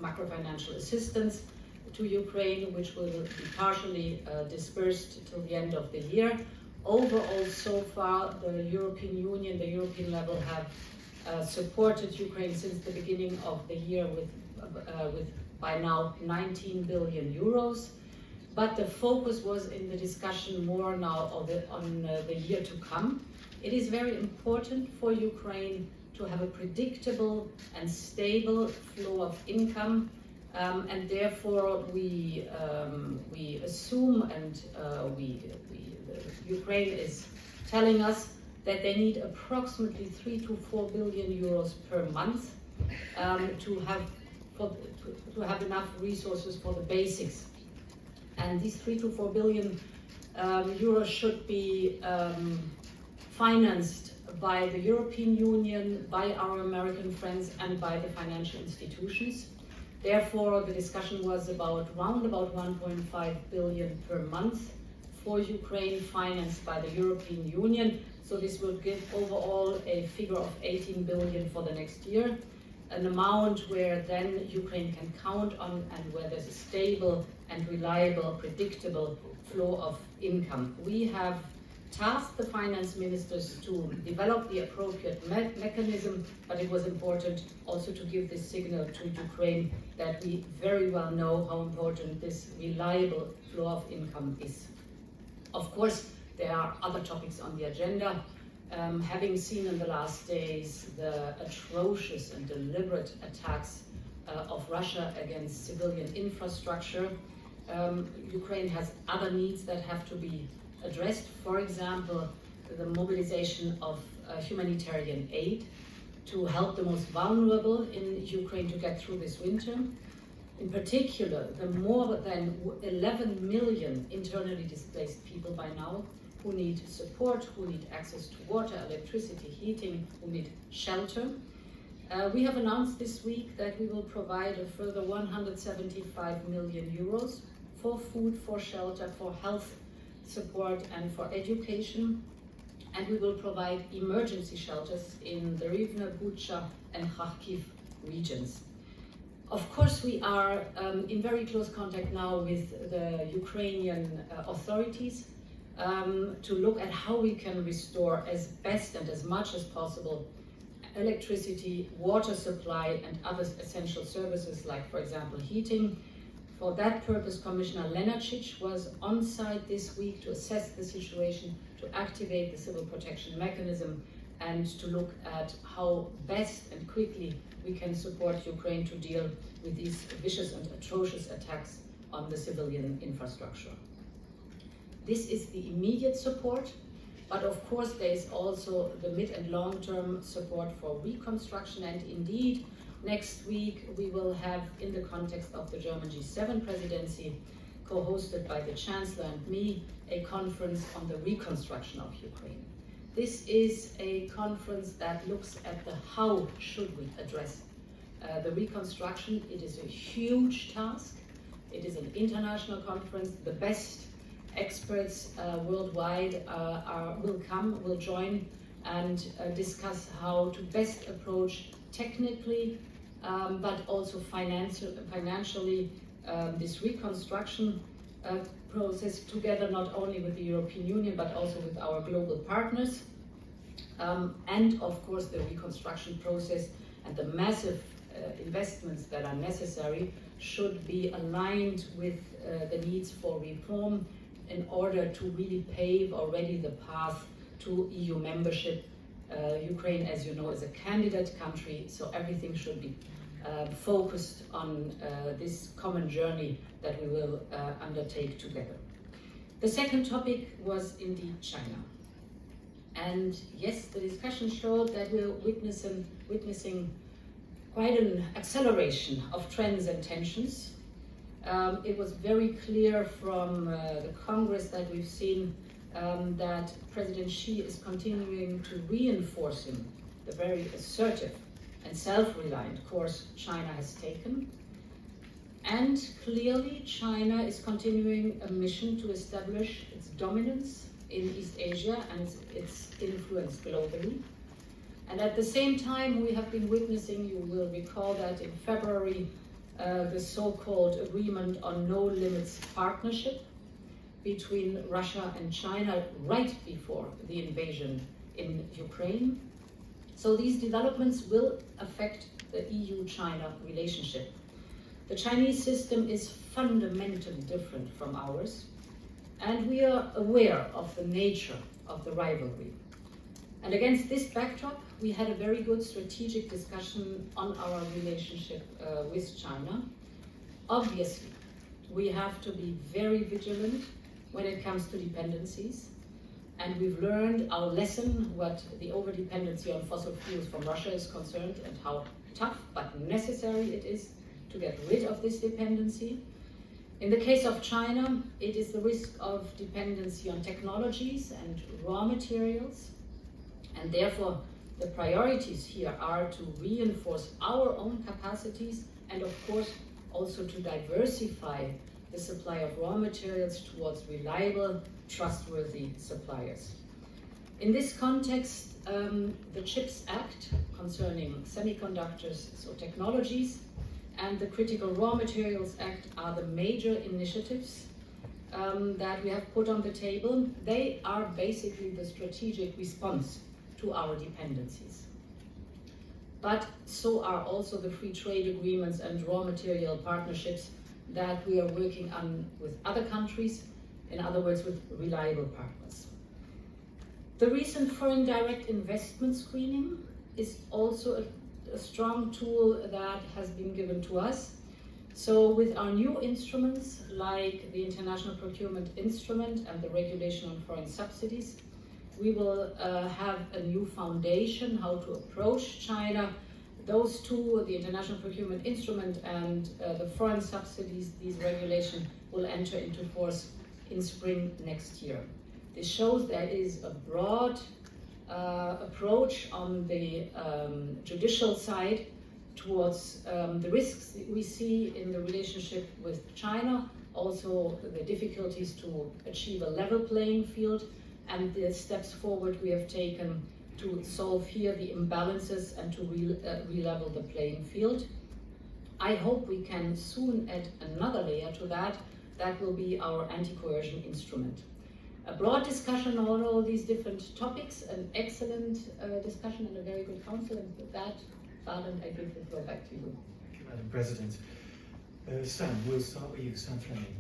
macrofinancial assistance to Ukraine, which will be partially dispersed till the end of the year. Overall, so far, the European Union, the European level have supported Ukraine since the beginning of the year with by now 19 billion euros. But the focus was in the discussion more now on the year to come. It is very important for Ukraine to have a predictable and stable flow of income, and therefore we assume, and Ukraine is telling us that they need approximately 3 to 4 billion euros per month to have enough resources for the basics. And these 3 to 4 billion euros should be financed by the European Union, by our American friends, and by the financial institutions. Therefore, the discussion was around about 1.5 billion per month for Ukraine, financed by the European Union. So this will give overall a figure of 18 billion for the next year, an amount where then Ukraine can count on and where there's a stable and reliable, predictable flow of income. We have tasked the finance ministers to develop the appropriate mechanism, but it was important also to give this signal to Ukraine that we very well know how important this reliable flow of income is. Of course, there are other topics on the agenda. Having seen in the last days the atrocious and deliberate attacks of Russia against civilian infrastructure, Ukraine has other needs that have to be addressed. For example, the mobilization of humanitarian aid to help the most vulnerable in Ukraine to get through this winter. In particular, the more than 11 million internally displaced people by now who need support, who need access to water, electricity, heating, who need shelter. We have announced this week that we will provide a further 175 million euros for food, for shelter, for health support, and for education. And we will provide emergency shelters in the Rivne, Bucha, and Kharkiv regions. Of course, we are in very close contact now with the Ukrainian authorities to look at how we can restore as best and as much as possible electricity, water supply, and other essential services like, for example, heating. For that purpose, Commissioner Lenarčič was on site this week to assess the situation, to activate the civil protection mechanism, and to look at how best and quickly we can support Ukraine to deal with these vicious and atrocious attacks on the civilian infrastructure. This is the immediate support, but of course there is also the mid and long-term support for reconstruction, and indeed next week we will have, in the context of the German G7 presidency, co-hosted by the Chancellor and me, a conference on the reconstruction of Ukraine. This is a conference that looks at the how should we address the reconstruction. It is a huge task. It is an international conference. The best experts worldwide will join and discuss how to best approach technically, but also financially this reconstruction process together, not only with the European Union, but also with our global partners. And of course, the reconstruction process and the massive investments that are necessary should be aligned with the needs for reform in order to really pave already the path to EU membership. Ukraine, as you know, is a candidate country, so everything should be focused on this common journey that we will undertake together. The second topic was indeed China. And yes, the discussion showed that we're witnessing quite an acceleration of trends and tensions. It was very clear from the Congress that we've seen that President Xi is continuing to reinforce the very assertive and self-reliant course China has taken. And clearly, China is continuing a mission to establish its dominance in East Asia and its influence globally. And at the same time, we have been witnessing, you will recall that in February, the so-called Agreement on No Limits Partnership between Russia and China right before the invasion in Ukraine. So these developments will affect the EU-China relationship. The Chinese system is fundamentally different from ours, and we are aware of the nature of the rivalry. And against this backdrop, we had a very good strategic discussion on our relationship with China. Obviously, we have to be very vigilant when it comes to dependencies. And we've learned our lesson, what the overdependency on fossil fuels from Russia is concerned, and how tough but necessary it is to get rid of this dependency. In the case of China, it is the risk of dependency on technologies and raw materials. And therefore, the priorities here are to reinforce our own capacities and, of course, also to diversify the supply of raw materials towards reliable, trustworthy suppliers. In this context, the CHIPS Act concerning semiconductors, so technologies, and the Critical Raw Materials Act are the major initiatives that we have put on the table. They are basically the strategic response to our dependencies. But so are also the free trade agreements and raw material partnerships that we are working on with other countries, in other words, with reliable partners. The recent foreign direct investment screening is also a strong tool that has been given to us. So with our new instruments, like the International Procurement Instrument and the Regulation on Foreign Subsidies, we will have a new foundation how to approach China. Those two, the International Procurement Instrument and the foreign subsidies, these regulations will enter into force in spring next year. This shows there is a broad approach on the judicial side towards the risks we see in the relationship with China, also the difficulties to achieve a level playing field, and the steps forward we have taken to solve here the imbalances and to re-level the playing field. I hope we can soon add another layer to that. That will be our anti-coercion instrument. A broad discussion on all these different topics, an excellent discussion and a very good counsel. And with that, Barland, I give the floor back to you. Thank you, Madam President. Sam, we'll start with you, Sam Fleming.